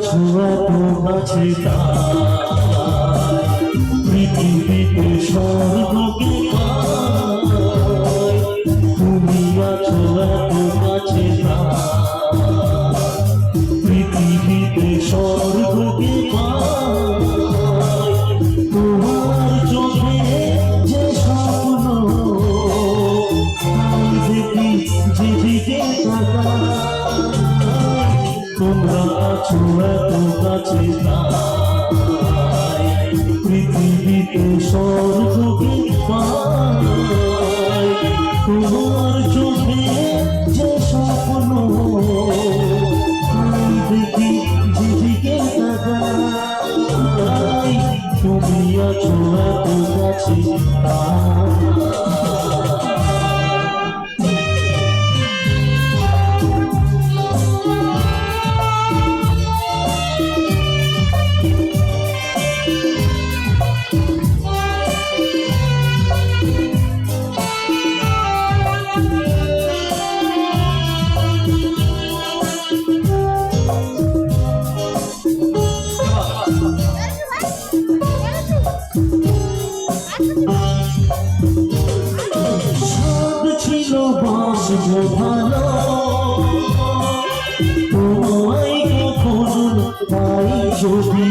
আছো এত কাছে পৃথিবীতে স্বর্গকে পাই, তুমি আছো এত কাছে পৃথিবীতে স্বর্গকে পাই, তোমার চোখে যে স্বপ্ন দেখি যেদিকে তোমরা আছো এত কাছে পৃথিবীতে স্বর্গকে পাই, তোমার চোখে যে স্বপ্ন দেখি যেদিকে তাকাই, তুমি আছো এত কাছে বাসবো ভালো, তোমায় কখন পাই যদি,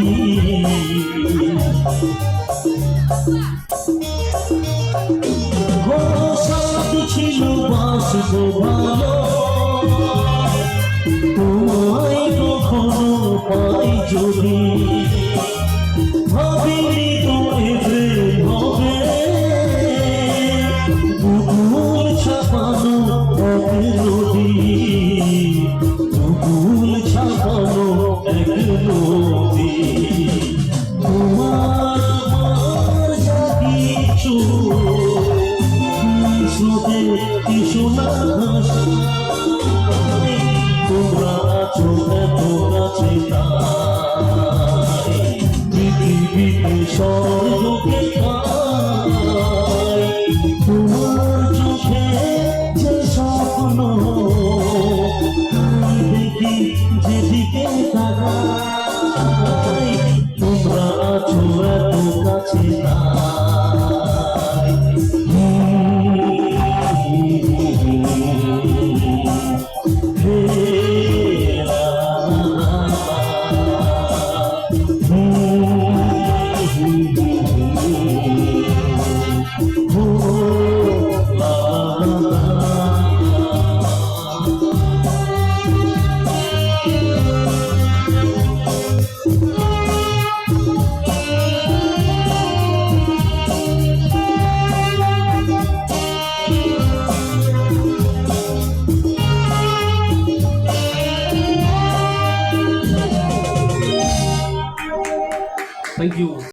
সাথ ছিল বাসবো ভালো, তোমায় কখনো পাই যদি, ভাবিনি তো এবে হবে বুকুল ছাপানো এক নদী, বুকুল ছাপানো এক নদী, তোমার যা কিছু স্রোতে কি শোনা তোমরা আছো এত কাছে